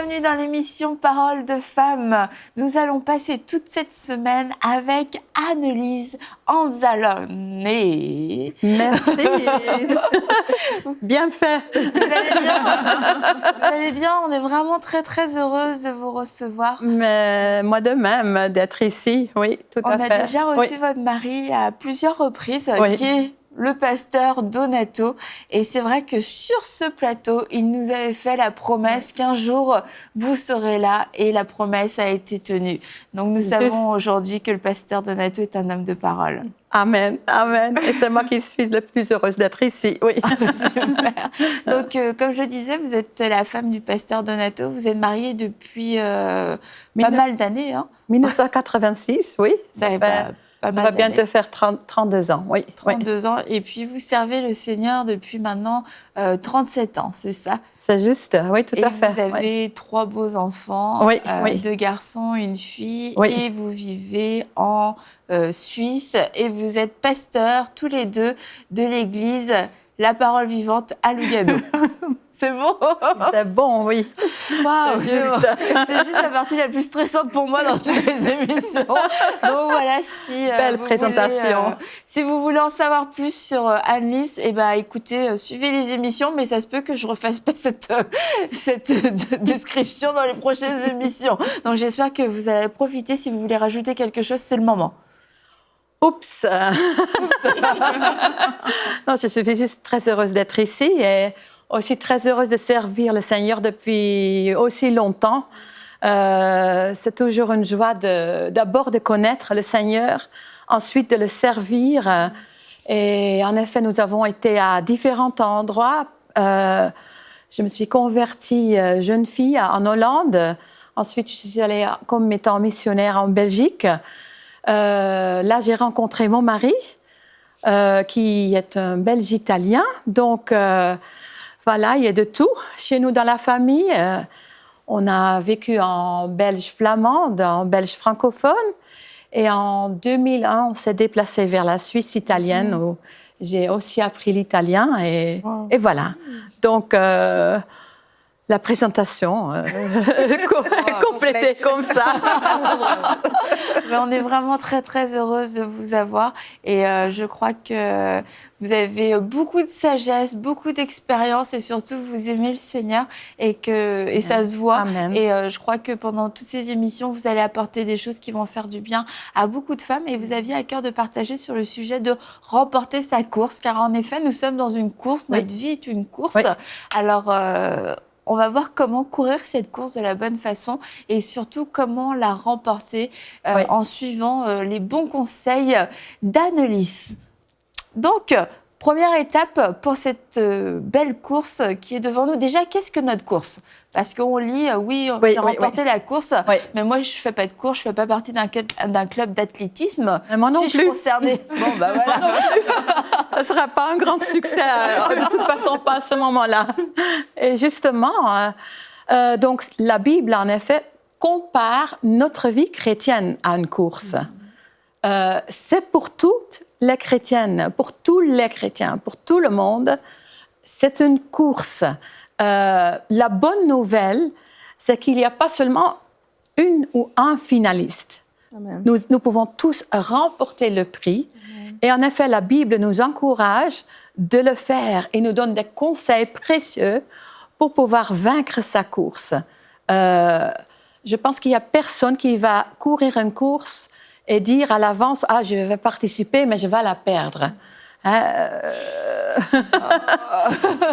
bienvenue dans l'émission Paroles de femmes. Nous allons passer toute cette semaine avec Annelise Anzalone. Merci. Bien fait. Vous allez bien? Vous allez bien? On est vraiment très très heureuse de vous recevoir. Mais moi de même, d'être ici, oui, tout à fait. On a déjà reçu votre mari à plusieurs reprises, qui est le pasteur Donato. Et c'est vrai que sur ce plateau, il nous avait fait la promesse qu'un jour, vous serez là. Et la promesse a été tenue. Donc nous savons aujourd'hui que le pasteur Donato est un homme de parole. Amen, amen. Et c'est moi qui suis la plus heureuse d'être ici, oui. Super. Donc, comme je disais, vous êtes la femme du pasteur Donato. Vous êtes mariée depuis pas mal d'années. 1986, oui. Ça va bientôt faire 32 ans, oui. 32 ans. Et puis, vous servez le Seigneur depuis maintenant 37 ans, c'est ça? C'est juste, oui, tout à fait. Vous avez 3 beaux enfants, 2 garçons, 1 fille. Et vous vivez en Suisse. Et vous êtes pasteurs, tous les deux, de l'église La Parole Vivante à Lugano. C'est bon? C'est bon, oui. Wow, c'est juste la partie la plus stressante pour moi dans toutes les émissions. Donc voilà, belle présentation. Si vous voulez en savoir plus sur Annelise, écoutez, suivez les émissions, mais ça se peut que je refasse pas cette description dans les prochaines émissions. Donc j'espère que vous allez profiter. Si vous voulez rajouter quelque chose, c'est le moment. Oups. Non, je suis juste très heureuse d'être ici et aussi très heureuse de servir le Seigneur depuis aussi longtemps. C'est toujours une joie d'abord de connaître le Seigneur, ensuite de le servir. Et en effet, nous avons été à différents endroits. Je me suis convertie jeune fille en Hollande. Ensuite, je suis allée comme étant missionnaire en Belgique. Là, j'ai rencontré mon mari, qui est un Belge-italien. Donc, voilà, il y a de tout chez nous dans la famille. On a vécu en Belge flamande, en Belge francophone. Et en 2001, on s'est déplacé vers la Suisse italienne où j'ai aussi appris l'italien. Et voilà. Donc, la présentation complétée comme ça. Mais on est vraiment très, très heureuse de vous avoir. Et je crois que vous avez beaucoup de sagesse, beaucoup d'expérience et surtout, vous aimez le Seigneur et ça se voit. Amen. Et je crois que pendant toutes ces émissions, vous allez apporter des choses qui vont faire du bien à beaucoup de femmes. Et vous aviez à cœur de partager sur le sujet de remporter sa course. Car en effet, nous sommes dans une course. Notre vie est une course. Alors, on va voir comment courir cette course de la bonne façon et surtout comment la remporter en suivant les bons conseils d'Annelise. Donc, première étape pour cette belle course qui est devant nous. Déjà, qu'est-ce que notre course? Parce qu'on lit, on va remporter la course, mais moi, je ne fais pas de course, je ne fais pas partie d'un club d'athlétisme. Moi non plus. Je suis concernée. Bon, bah voilà. Ça ne sera pas un grand succès, de toute façon, pas à ce moment-là. Et justement, donc, la Bible, en effet, compare notre vie chrétienne à une course. C'est pour toutes les chrétiennes, pour tous les chrétiens, pour tout le monde, c'est une course. La bonne nouvelle, c'est qu'il n'y a pas seulement une ou un finaliste. Nous pouvons tous remporter le prix. Et en effet, la Bible nous encourage de le faire et nous donne des conseils précieux pour pouvoir vaincre sa course. Je pense qu'il n'y a personne qui va courir une course et dire à l'avance « Ah, je vais participer, mais je vais la perdre. »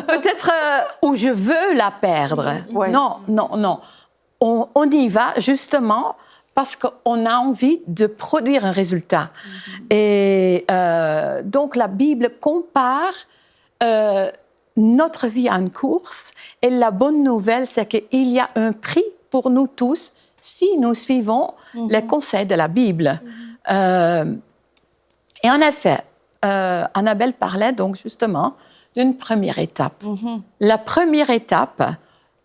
Peut-être où je veux la perdre. Non. On y va justement parce qu'on a envie de produire un résultat. Et donc, la Bible compare notre vie à une course. Et la bonne nouvelle, c'est qu'il y a un prix pour nous tous si nous suivons les conseils de la Bible. Et en effet, Annabelle parlait donc justement d'une première étape. La première étape,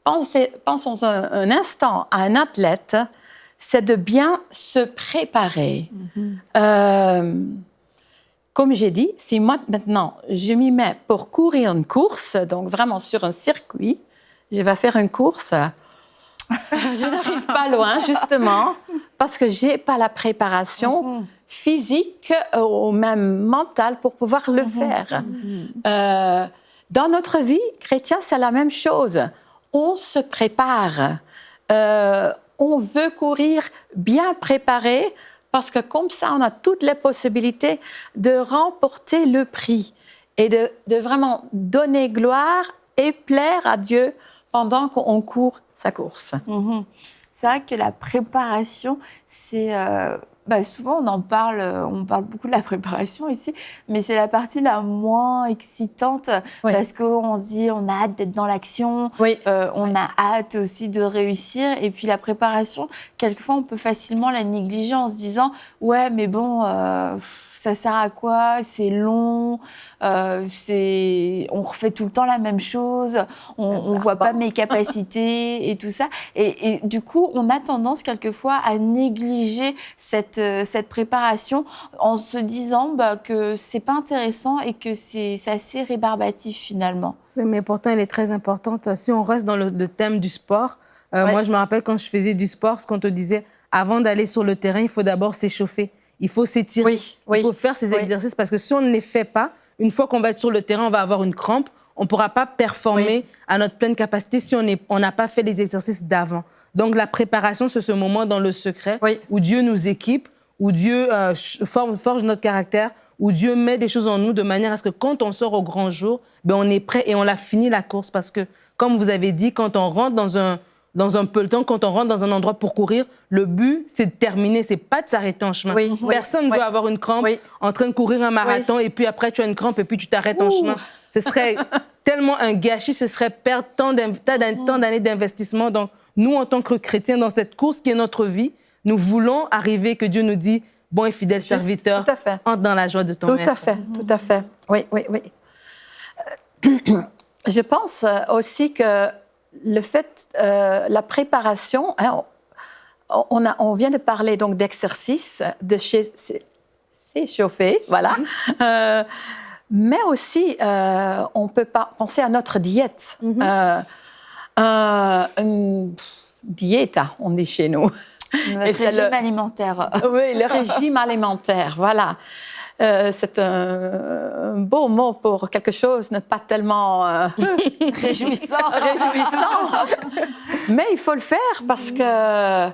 pensons un instant à un athlète, c'est de bien se préparer. Comme j'ai dit, si moi maintenant je m'y mets pour courir une course, donc vraiment sur un circuit, je vais faire une course, Je n'arrive pas loin, justement, parce que je n'ai pas la préparation physique ou même mentale pour pouvoir le faire. Dans notre vie chrétienne, c'est la même chose. On se prépare. On veut courir bien préparé parce que comme ça, on a toutes les possibilités de remporter le prix et de vraiment donner gloire et plaire à Dieu pendant qu'on court sa course. C'est vrai que la préparation, c'est... souvent, on parle beaucoup de la préparation ici, mais c'est la partie la moins excitante parce qu'on se dit, on a hâte d'être dans l'action, on a hâte aussi de réussir. Et puis la préparation, quelquefois, on peut facilement la négliger en se disant, ouais, mais bon, ça sert à quoi? C'est long, on refait tout le temps la même chose, on voit pas mes capacités et tout ça. Et du coup, on a tendance quelquefois à négliger cette préparation en se disant que c'est pas intéressant et que c'est assez rébarbatif finalement. Mais pourtant, elle est très importante. Si on reste dans le thème du sport, moi, je me rappelle quand je faisais du sport, ce qu'on te disait, avant d'aller sur le terrain, il faut d'abord s'échauffer. Il faut s'étirer. Il faut faire ces exercices parce que si on ne les fait pas, une fois qu'on va être sur le terrain, on va avoir une crampe. On ne pourra pas performer à notre pleine capacité si on n'a pas fait les exercices d'avant. Donc, la préparation, c'est ce moment dans le secret où Dieu nous équipe, où Dieu forge notre caractère, où Dieu met des choses en nous de manière à ce que quand on sort au grand jour, on est prêt et on a fini la course. Parce que, comme vous avez dit, quand on rentre dans un peloton, quand on rentre dans un endroit pour courir, le but, c'est de terminer, c'est pas de s'arrêter en chemin. Personne ne veut avoir une crampe en train de courir un marathon et puis après, tu as une crampe et puis tu t'arrêtes en chemin. Ce serait tellement un gâchis, ce serait perdre tant d'années d'investissement. Donc, nous, en tant que chrétiens, dans cette course qui est notre vie, nous voulons arriver que Dieu nous dit, bon et fidèle serviteur, entre dans la joie de ton maître. Tout à fait. Oui. Je pense aussi que le fait, la préparation, on vient de parler donc d'exercice, de s'échauffer, voilà. Mais aussi, on peut penser à notre diète. Diète, on dit chez nous. Le régime alimentaire. Oui, le régime alimentaire, voilà. C'est un beau mot pour quelque chose de pas tellement réjouissant. Mais il faut le faire parce que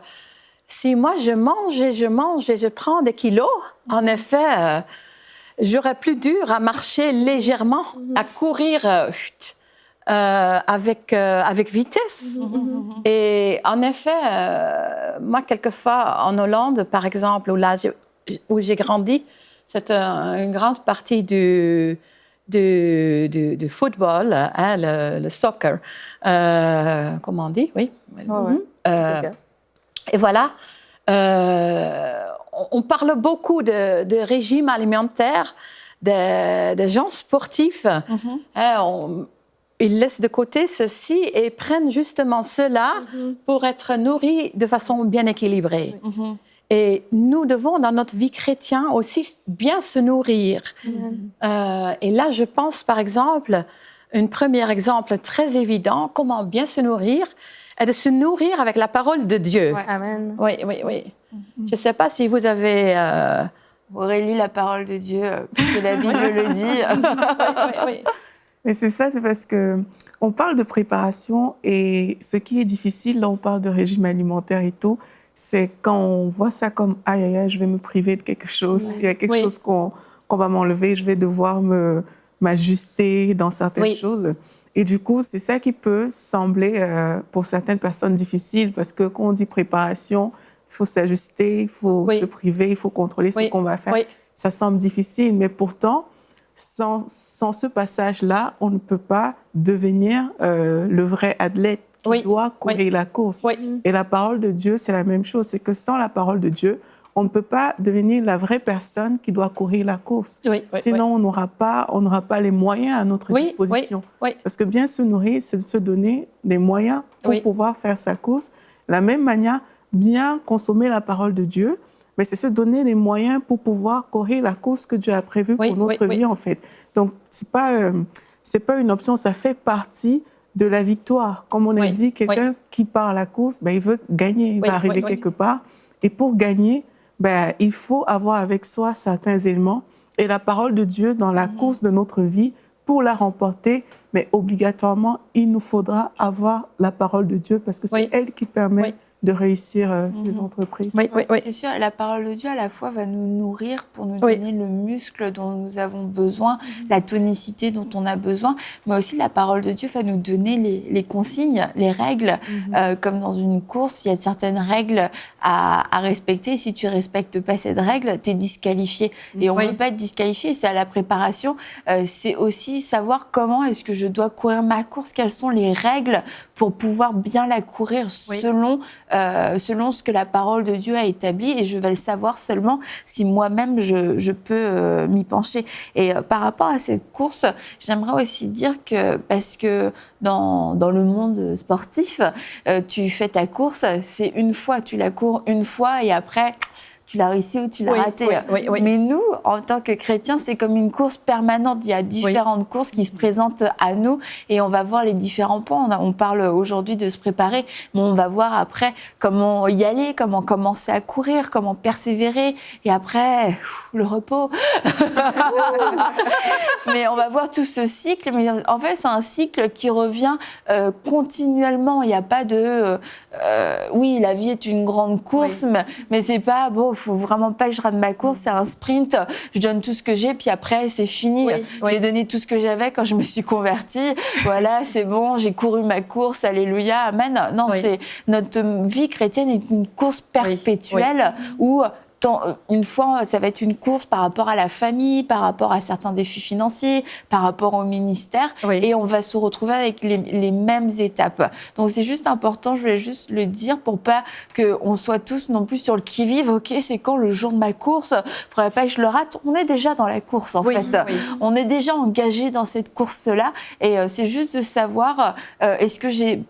si moi je mange et je prends des kilos, en effet, j'aurais plus dur à marcher légèrement, à courir avec vitesse. Et en effet, moi, quelquefois, en Hollande, par exemple, où j'ai grandi, c'est une grande partie du football, le soccer. Comment on dit? Oui. Et voilà. On parle beaucoup de régime alimentaire, des gens sportifs. Ils laissent de côté ceci et prennent justement cela pour être nourris de façon bien équilibrée. Et nous devons, dans notre vie chrétienne, aussi bien se nourrir. Et là, je pense, par exemple, un premier exemple très évident, comment bien se nourrir, est de se nourrir avec la parole de Dieu. Amen. Oui. Je ne sais pas si vous avez... Aurélie, la parole de Dieu, puisque la Bible le dit. Oui. Mais c'est ça, c'est parce qu'on parle de préparation et ce qui est difficile, là on parle de régime alimentaire et tout, c'est quand on voit ça comme « aïe, je vais me priver de quelque chose, il y a quelque chose qu'on va m'enlever, je vais devoir m'ajuster dans certaines choses ». Et du coup, c'est ça qui peut sembler pour certaines personnes difficile parce que quand on dit préparation, il faut s'ajuster, il faut se priver, il faut contrôler ce qu'on va faire. Ça semble difficile, mais pourtant, sans ce passage-là, on ne peut pas devenir le vrai athlète qui doit courir la course. Et la parole de Dieu, c'est la même chose. C'est que sans la parole de Dieu, on ne peut pas devenir la vraie personne qui doit courir la course. Sinon, on n'aura pas les moyens à notre disposition. Parce que bien se nourrir, c'est de se donner des moyens pour pouvoir faire sa course. De la même manière, bien consommer la parole de Dieu, mais c'est se donner les moyens pour pouvoir courir la course que Dieu a prévue pour notre vie, en fait. Donc, c'est pas une option, ça fait partie de la victoire. Comme on a dit, quelqu'un qui part à la course, ben, il veut gagner, il va arriver quelque part. Et pour gagner, ben, il faut avoir avec soi certains éléments. Et la parole de Dieu dans la course de notre vie, pour la remporter, mais obligatoirement, il nous faudra avoir la parole de Dieu parce que c'est elle qui permet de réussir ces entreprises. C'est sûr, la parole de Dieu, à la fois, va nous nourrir pour nous donner le muscle dont nous avons besoin, la tonicité dont on a besoin, mais aussi la parole de Dieu va nous donner les consignes, les règles. Comme dans une course, il y a certaines règles à respecter. Si tu ne respectes pas cette règle, tu es disqualifié. Et on ne veut pas être disqualifié, c'est à la préparation. C'est aussi savoir comment est-ce que je dois courir ma course, quelles sont les règles pour pouvoir bien la courir selon ce que la parole de Dieu a établi, et je vais le savoir seulement si moi-même je peux m'y pencher. Et par rapport à cette course, j'aimerais aussi dire que, parce que dans le monde sportif, tu fais ta course, c'est une fois, tu la cours une fois et après tu l'as réussi ou tu l'as raté. Mais nous, en tant que chrétiens, c'est comme une course permanente. Il y a différentes courses qui se présentent à nous et on va voir les différents points. On parle aujourd'hui de se préparer, mais on va voir après comment y aller, comment commencer à courir, comment persévérer et après, le repos. Mais on va voir tout ce cycle. Mais en fait, c'est un cycle qui revient continuellement. Il n'y a pas de... oui, la vie est une grande course, mais c'est pas... Bon, faut vraiment pas que je rate ma course, c'est un sprint, je donne tout ce que j'ai, puis après, c'est fini. J'ai donné tout ce que j'avais quand je me suis convertie. Voilà, c'est bon, j'ai couru ma course, alléluia, amen. Non, c'est notre vie chrétienne est une course perpétuelle où... Une fois, ça va être une course par rapport à la famille, par rapport à certains défis financiers, par rapport au ministère, et on va se retrouver avec les mêmes étapes. Donc c'est juste important, je voulais juste le dire pour pas qu'on soit tous non plus sur le qui-vive. Ok, c'est quand le jour de ma course, faudrait pas que je le rate. On est déjà dans la course en fait. On est déjà engagé dans cette course-là, et c'est juste de savoir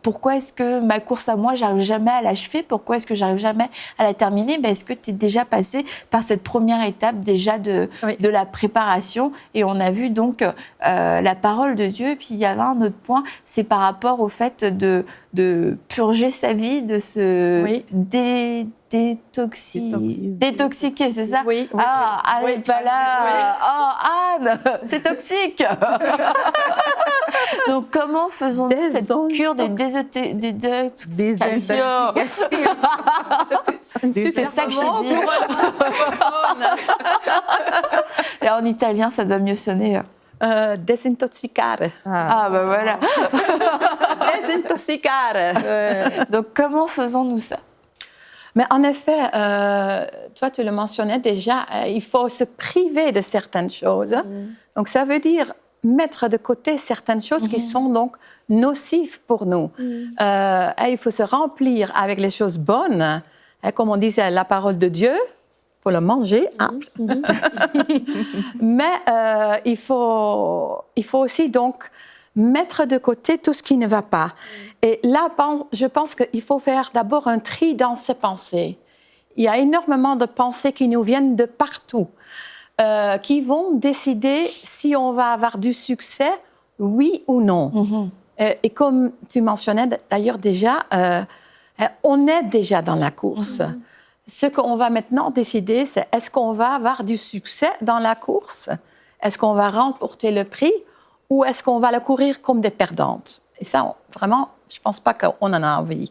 pourquoi est-ce que ma course à moi, j'arrive jamais à l'achever, pourquoi est-ce que j'arrive jamais à la terminer. Ben, est-ce que tu es déjà passé par cette première étape déjà de la préparation, et on a vu donc la parole de Dieu. Et puis il y avait un autre point, c'est par rapport au fait de purger sa vie, de se détoxiquer, c'est ça? Elle n'est pas là. Oh, Anne, c'est toxique. Donc, comment faisons-nous cette cure des désintoxications? C'est ça que je dis. Et en italien, ça doit mieux sonner. Desintoxicare. Ben voilà. Desintoxicare. Donc, comment faisons-nous ça? Mais en effet, toi, tu le mentionnais déjà, il faut se priver de certaines choses. Donc, ça veut dire mettre de côté certaines choses qui sont donc nocives pour nous. Il faut se remplir avec les choses bonnes. Comme on disait, la parole de Dieu, il faut le manger. Mais il faut aussi donc mettre de côté tout ce qui ne va pas. Et là, je pense qu'il faut faire d'abord un tri dans ses pensées. Il y a énormément de pensées qui nous viennent de partout, qui vont décider si on va avoir du succès, oui ou non. Et comme tu mentionnais d'ailleurs déjà, on est déjà dans la course. Ce qu'on va maintenant décider, c'est est-ce qu'on va avoir du succès dans la course? Est-ce qu'on va remporter le prix? Ou est-ce qu'on va le courir comme des perdantes? Et ça, vraiment, je ne pense pas qu'on en a envie.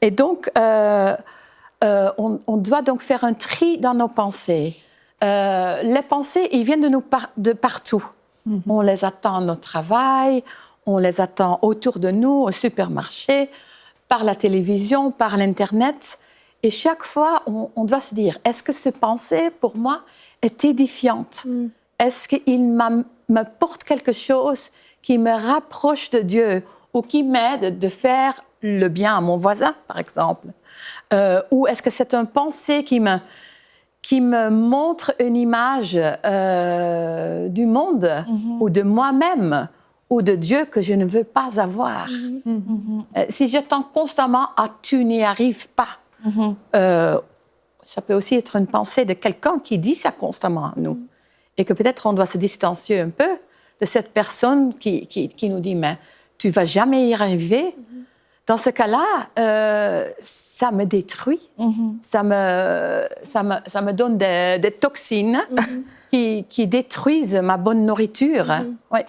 Et donc, on doit donc faire un tri dans nos pensées. Les pensées, ils viennent de partout. On les attend à notre travail, on les attend autour de nous, au supermarché, par la télévision, par l'Internet. Et chaque fois, on doit se dire, est-ce que cette pensée, pour moi, est édifiante? Est-ce qu'il me porte quelque chose qui me rapproche de Dieu ou qui m'aide de faire le bien à mon voisin, par exemple? Ou est-ce que c'est une pensée qui me montre une image du monde ou de moi-même ou de Dieu que je ne veux pas avoir? Si j'attends constamment « Ah, tu n'y arrives pas », ça peut aussi être une pensée de quelqu'un qui dit ça constamment à nous. Et que peut-être on doit se distancier un peu de cette personne qui nous dit « Mais tu ne vas jamais y arriver. Dans ce cas-là, ça me détruit. Ça me donne des toxines qui détruisent ma bonne nourriture. Ouais.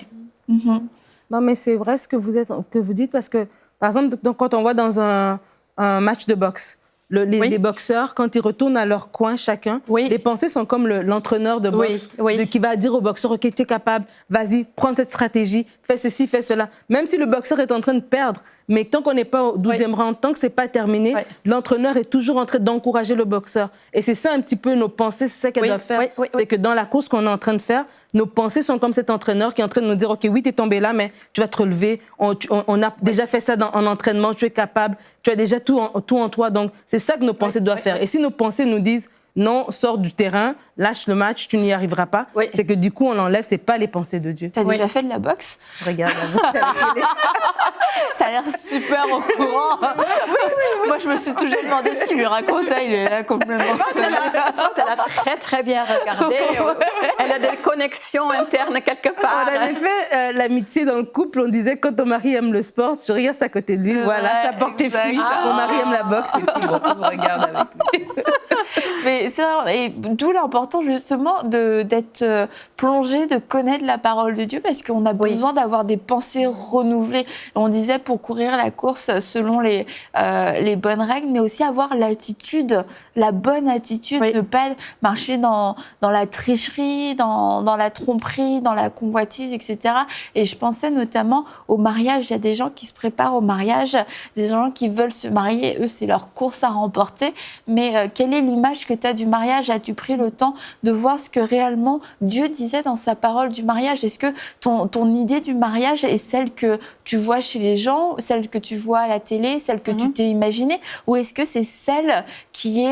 Non, mais c'est vrai ce que vous dites, parce que, par exemple, quand on voit dans un match de boxe, les boxeurs, quand ils retournent à leur coin chacun, les pensées sont comme l'entraîneur de boxe qui va dire au boxeur, OK, tu es capable, vas-y, prends cette stratégie, fais ceci, fais cela. Même si le boxeur est en train de perdre, mais tant qu'on n'est pas au 12e round, tant que ce n'est pas terminé, l'entraîneur est toujours en train d'encourager le boxeur. Et c'est ça un petit peu nos pensées, c'est ça qu'elle doit faire. C'est que dans la course qu'on est en train de faire, nos pensées sont comme cet entraîneur qui est en train de nous dire, OK, oui, tu es tombé là, mais tu vas te relever. On a déjà fait ça en entraînement, tu es capable. Tu as déjà tout en toi. Donc, c'est ça que nos pensées doivent faire. Et si nos pensées nous disent « Non, sors du terrain, lâche le match, tu n'y arriveras pas », c'est que du coup, on l'enlève, ce n'est pas les pensées de Dieu. T'as déjà fait de la boxe? Je regarde la boxe avec elle. T'as l'air super au courant. Moi, je me suis toujours demandé ce qu'il lui racontait. Il est là complètement... Elle a très, très bien regardé. Elle a des connexions internes quelque part. On avait fait l'amitié dans le couple. On disait, quand ton mari aime le sport, tu regardes à côté de lui. Voilà, ça porte tes fruits. Mon mari aime la boxe. Et puis, bon, je regarde avec lui. Mais c'est vrai, et d'où l'importance justement d'être plongé, de connaître la parole de Dieu, parce qu'on a besoin d'avoir des pensées renouvelées. On disait pour courir la course selon les bonnes règles, mais aussi avoir l'attitude, la bonne attitude, ne pas marcher dans la tricherie, dans la tromperie, dans la convoitise, etc. Et je pensais notamment au mariage. Il y a des gens qui se préparent au mariage, des gens qui veulent se marier, eux c'est leur course à remporter, mais quelle est l'image que tu as du mariage? As-tu pris le temps de voir ce que réellement Dieu disait dans sa parole du mariage? Est-ce que ton idée du mariage est celle que tu vois chez les gens, celle que tu vois à la télé, celle que tu t'es imaginée, ou est-ce que c'est celle qui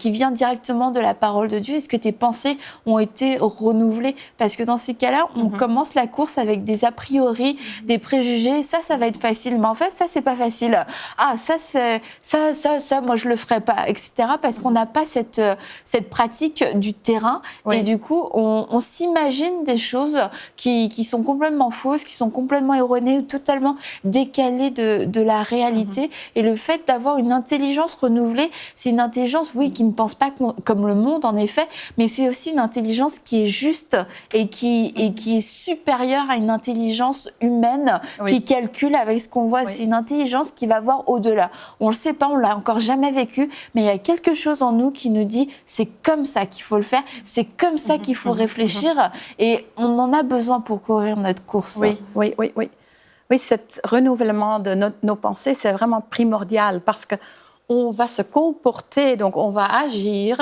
vient directement de la parole de Dieu? Est-ce que tes pensées ont été renouvelées? Parce que dans ces cas-là, on commence la course avec des a priori, des préjugés. Ça va être facile, mais en fait, ça, c'est pas facile. Ah, ça, moi, je le ferai pas, etc. Parce qu'on n'a pas cette pratique du terrain. Et du coup, on s'imagine des choses qui sont complètement fausses, qui sont complètement erronées ou totalement décalées de la réalité. Et le fait d'avoir une intelligence renouvelée, c'est une intelligence, qui ne pense pas comme le monde, en effet, mais c'est aussi une intelligence qui est juste et qui est supérieure à une intelligence humaine qui calcule avec ce qu'on voit. C'est une intelligence qui va voir au-delà. On le sait pas, on l'a encore jamais vécu, mais il y a quelque chose en nous qui nous dit c'est comme ça qu'il faut le faire, c'est comme ça qu'il faut réfléchir, et on en a besoin pour courir notre course. Oui, cet renouvellement de nos pensées, c'est vraiment primordial parce qu'on va se comporter, donc on va agir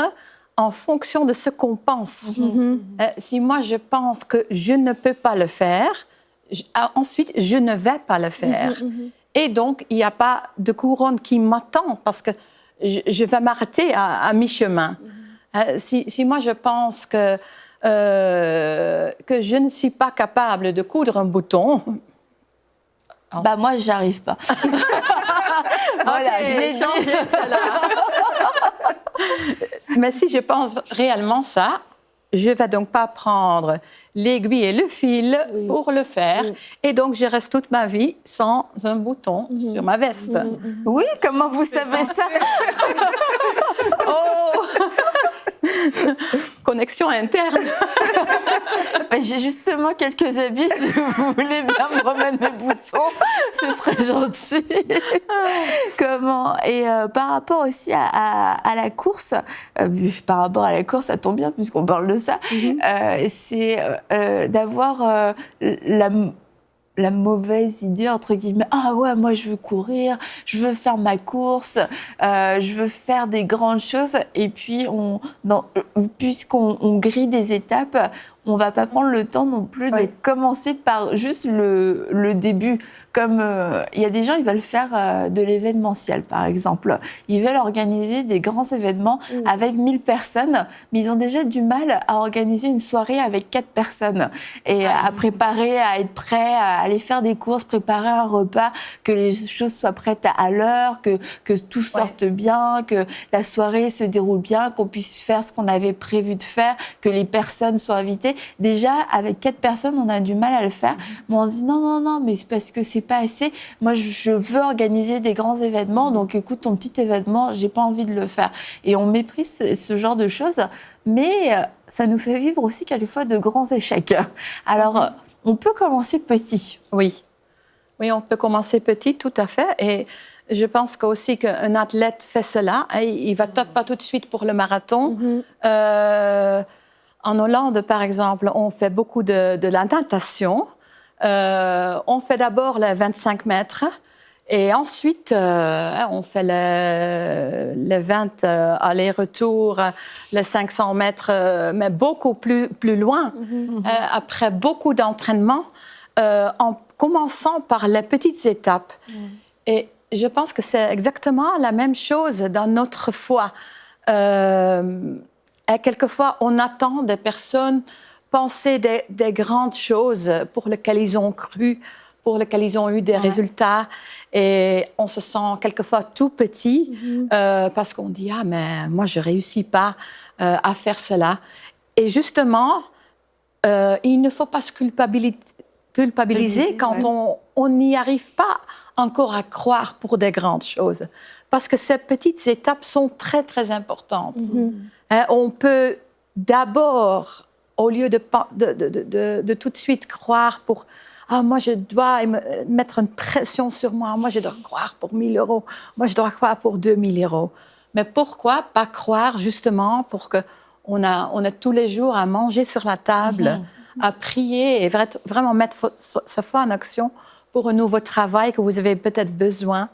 en fonction de ce qu'on pense. Si moi, je pense que je ne peux pas le faire, ensuite, je ne vais pas le faire. Et donc, il n'y a pas de couronne qui m'attend parce que je vais m'arrêter à mi-chemin. Si moi, je pense que je ne suis pas capable de coudre un bouton... moi, j'arrive pas. Voilà, je vais changer cela. Mais si je pense réellement ça, je ne vais donc pas prendre l'aiguille et le fil pour le faire. Et donc, je reste toute ma vie sans un bouton sur ma veste. Oui, comment vous savez ça? Connexion interne. J'ai justement quelques habits, si vous voulez bien me remettre mes boutons, ce serait gentil. Comment? Et par rapport aussi à la course, ça tombe bien puisqu'on parle de ça, c'est d'avoir la mauvaise idée, entre guillemets, ah ouais, moi je veux courir, je veux faire ma course, je veux faire des grandes choses, et puis puisqu'on grille des étapes, on va pas prendre le temps non plus de commencer par juste le début. Comme il y a des gens, ils veulent faire de l'événementiel, par exemple. Ils veulent organiser des grands événements avec 1000 personnes, mais ils ont déjà du mal à organiser une soirée avec 4 personnes. Et à préparer, à être prêt, à aller faire des courses, préparer un repas, que les choses soient prêtes à l'heure, que tout sorte bien, que la soirée se déroule bien, qu'on puisse faire ce qu'on avait prévu de faire, que les personnes soient invitées. organiser. Déjà, avec 4 personnes, on a du mal à le faire. Mais on se dit non, mais c'est parce que c'est pas assez. Moi, je veux organiser des grands événements. Donc, écoute, ton petit événement, j'ai pas envie de le faire. Et on méprise ce genre de choses. Mais ça nous fait vivre aussi quelquefois de grands échecs. Alors, on peut commencer petit. Oui, on peut commencer petit, tout à fait. Et je pense qu'aussi qu'un athlète fait cela. Il ne va pas tout de suite pour le marathon. En Hollande, par exemple, on fait beaucoup de la natation. On fait d'abord les 25 mètres. Et ensuite, on fait les 20 allers-retours, les 500 mètres, mais beaucoup plus loin, après beaucoup d'entraînement, en commençant par les petites étapes. Et je pense que c'est exactement la même chose dans notre foi. Et quelquefois, on attend des personnes penser des grandes choses pour lesquelles ils ont cru, pour lesquelles ils ont eu des résultats. Et on se sent quelquefois tout petit parce qu'on dit « Ah, mais moi, je ne réussis pas à faire cela. » Et justement, il ne faut pas se culpabiliser quand on n'y arrive pas encore à croire pour des grandes choses. Parce que ces petites étapes sont très, très importantes. On peut d'abord, au lieu de tout de suite croire pour... Ah, moi, je dois mettre une pression sur moi. Moi, je dois croire pour 1 000 €. Moi, je dois croire pour 2 000 €. Mais pourquoi pas croire justement pour qu'on a tous les jours à manger sur la table, à prier et vraiment mettre sa foi en action pour un nouveau travail que vous avez peut-être besoin.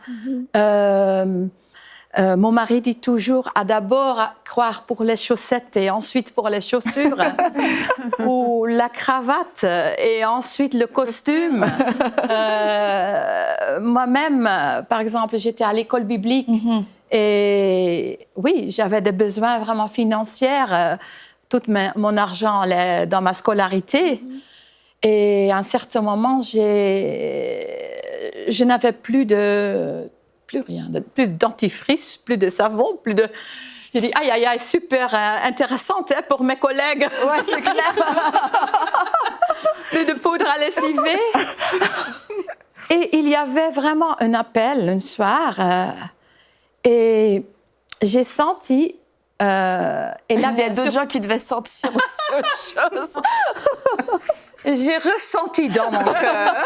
Mon mari dit toujours à d'abord croire pour les chaussettes et ensuite pour les chaussures ou la cravate et ensuite le costume. Moi-même, par exemple, j'étais à l'école biblique et oui, j'avais des besoins vraiment financiers. Tout mon argent allait dans ma scolarité. Et à un certain moment, je n'avais plus rien, plus de dentifrice, plus de savon, plus de... J'ai dit, aïe, super intéressante pour mes collègues. Ouais, c'est clair. Plus de poudre à lessiver. Et il y avait vraiment un appel un soir. Et j'ai senti... et là, il y a d'autres gens qui devaient sentir aussi autre chose. J'ai ressenti dans mon cœur.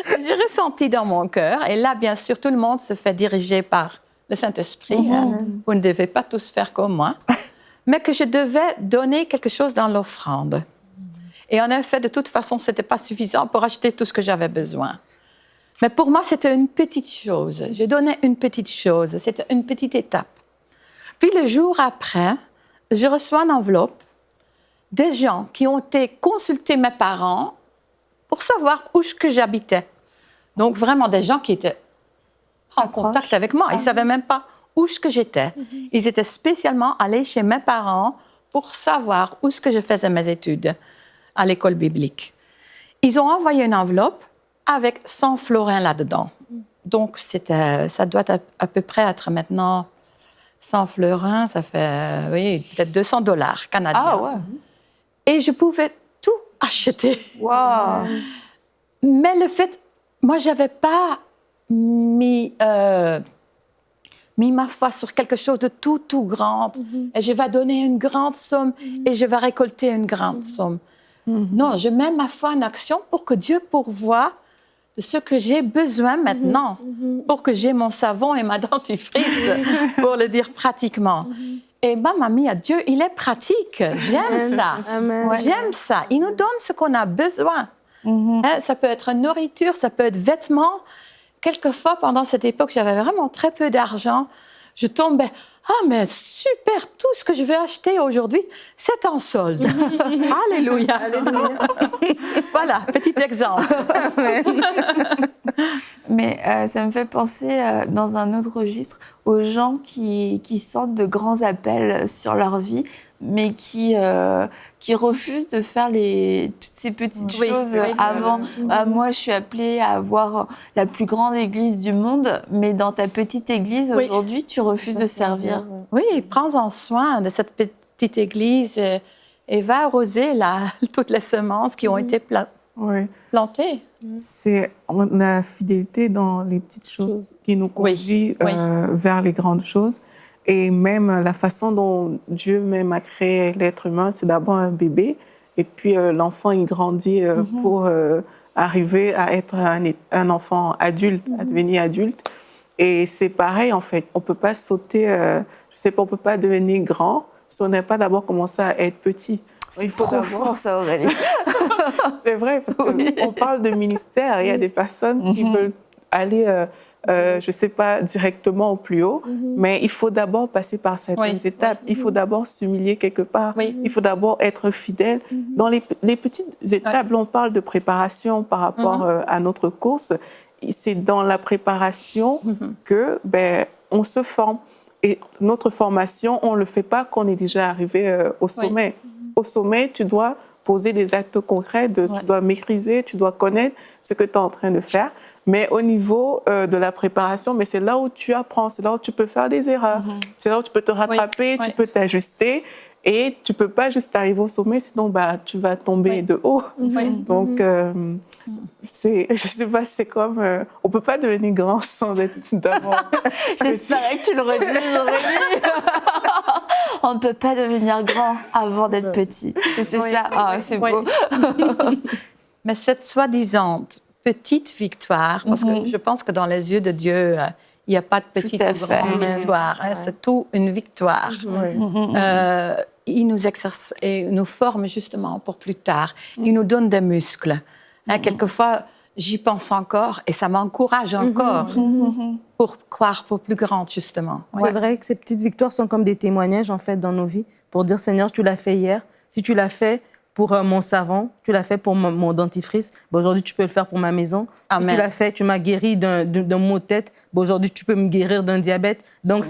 J'ai ressenti dans mon cœur. Et là, bien sûr, tout le monde se fait diriger par le Saint-Esprit. Vous ne devez pas tous faire comme moi. Mais que je devais donner quelque chose dans l'offrande. Et en effet, de toute façon, ce n'était pas suffisant pour acheter tout ce que j'avais besoin. Mais pour moi, c'était une petite chose. Je donnais une petite chose. C'était une petite étape. Puis le jour après, je reçois une enveloppe des gens qui ont été consulter mes parents pour savoir où j'habitais. Donc vraiment des gens qui étaient en contact avec moi. Ils ne savaient même pas où j'étais. Ils étaient spécialement allés chez mes parents pour savoir où je faisais mes études à l'école biblique. Ils ont envoyé une enveloppe avec 100 florins là-dedans. Donc ça doit à peu près être maintenant 100 florins, ça fait peut-être $200 canadiens. Ah ouais. Et je pouvais tout acheter. Wow. Mais le fait, moi, je n'avais pas mis ma foi sur quelque chose de tout grand. Et je vais donner une grande somme et je vais récolter une grande somme. Non, je mets ma foi en action pour que Dieu pourvoie de ce que j'ai besoin maintenant, pour que j'ai mon savon et ma dentifrice, pour le dire pratiquement. Et ma mamie à Dieu, il est pratique. J'aime ça. J'aime ça. Il nous donne ce qu'on a besoin. Ça peut être nourriture, ça peut être vêtements. Quelquefois, pendant cette époque, j'avais vraiment très peu d'argent. Je tombais, mais super, tout ce que je vais acheter aujourd'hui, c'est en solde. Alléluia. Voilà, petit exemple. Mais ça me fait penser, dans un autre registre, aux gens qui sentent de grands appels sur leur vie, mais qui refusent de faire toutes ces petites choses avant. Moi, je suis appelée à avoir la plus grande église du monde, mais dans ta petite église, aujourd'hui, tu refuses de servir. Oui, prends-en soin de cette petite église et va arroser toutes les semences qui ont été plantées. On a fidélité dans les petites choses qui nous conduisent vers les grandes choses. Et même la façon dont Dieu même a créé l'être humain, c'est d'abord un bébé, et puis l'enfant, il grandit pour arriver à être un enfant adulte, à devenir adulte. Et c'est pareil, en fait. On ne peut pas sauter, on ne peut pas devenir grand si on n'a pas d'abord commencé à être petit. C'est profond, ça, Aurélie. C'est vrai, parce qu'on parle de ministère. Il y a des personnes qui veulent aller, je ne sais pas, directement au plus haut, mais il faut d'abord passer par certaines étapes. Il faut d'abord s'humilier quelque part. Il faut d'abord être fidèle. Dans les petites étapes, on parle de préparation par rapport à notre course. C'est dans la préparation que on se forme. Et notre formation, on ne le fait pas quand on est déjà arrivé au sommet. Au sommet, tu dois poser des actes concrets, tu dois maîtriser, tu dois connaître ce que tu es en train de faire. Mais au niveau de la préparation, c'est là où tu apprends, c'est là où tu peux faire des erreurs, c'est là où tu peux te rattraper, tu peux t'ajuster. Et tu ne peux pas juste arriver au sommet, sinon tu vas tomber de haut. Donc, je ne sais pas, c'est comme... on ne peut pas devenir grand sans être d'abord... J'espérais que tu le redises, Aurélie. On ne peut pas devenir grand avant d'être petit. C'était ça. Ah, c'est beau. Mais cette soi-disant petite victoire, parce que je pense que dans les yeux de Dieu... il n'y a pas de petite ou grande victoire, c'est tout une victoire. Il nous exerce et nous forme justement pour plus tard. Il nous donne des muscles. Quelquefois, j'y pense encore et ça m'encourage encore pour croire pour plus grand, justement. C'est vrai que ces petites victoires sont comme des témoignages, en fait, dans nos vies, pour dire, Seigneur, tu l'as fait hier. Si tu l'as fait pour mon savon, tu l'as fait pour mon dentifrice, aujourd'hui, tu peux le faire pour ma maison. Amen. Si tu l'as fait, tu m'as guéri d'un mot de tête, aujourd'hui, tu peux me guérir d'un diabète. Donc,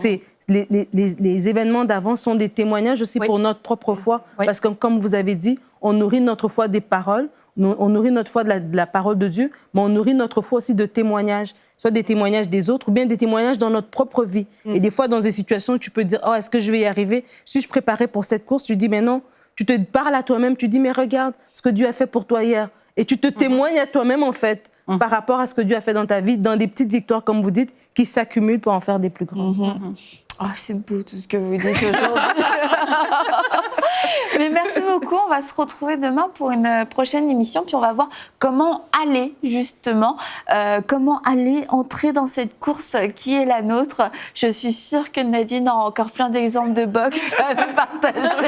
les événements d'avant sont des témoignages aussi pour notre propre foi. Parce que, comme vous avez dit, on nourrit notre foi des paroles, on nourrit notre foi de la parole de Dieu, mais on nourrit notre foi aussi de témoignages, soit des témoignages des autres ou bien des témoignages dans notre propre vie. Et des fois, dans des situations où tu peux dire, oh, est-ce que je vais y arriver? Si je préparais pour cette course, tu dis, mais non. Tu te parles à toi-même, tu dis, mais regarde ce que Dieu a fait pour toi hier. Et tu te témoignes à toi-même, en fait, par rapport à ce que Dieu a fait dans ta vie, dans des petites victoires, comme vous dites, qui s'accumulent pour en faire des plus grandes. Oh, c'est beau tout ce que vous dites aujourd'hui. Mais merci beaucoup. On va se retrouver demain pour une prochaine émission. Puis on va voir comment aller, justement, comment aller entrer dans cette course qui est la nôtre. Je suis sûre que Nadine a encore plein d'exemples de boxe à nous partager.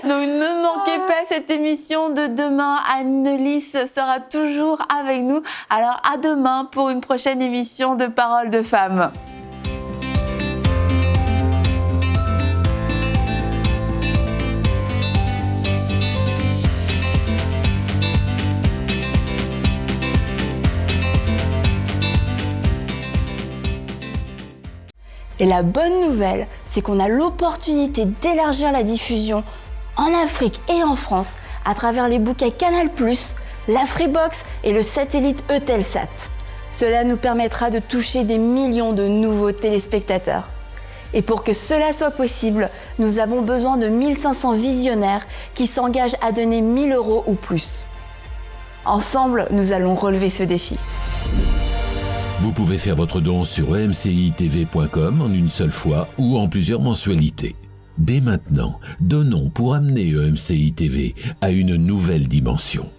Donc ne manquez pas cette émission de demain. Anne-Lys sera toujours avec nous. Alors à demain pour une prochaine émission de Paroles de Femmes. Et la bonne nouvelle, c'est qu'on a l'opportunité d'élargir la diffusion en Afrique et en France à travers les bouquets Canal+, la Freebox et le satellite Eutelsat. Cela nous permettra de toucher des millions de nouveaux téléspectateurs. Et pour que cela soit possible, nous avons besoin de 1500 visionnaires qui s'engagent à donner 1 000 € ou plus. Ensemble, nous allons relever ce défi. Vous pouvez faire votre don sur emcitv.com en une seule fois ou en plusieurs mensualités. Dès maintenant, donnons pour amener EMCI TV à une nouvelle dimension.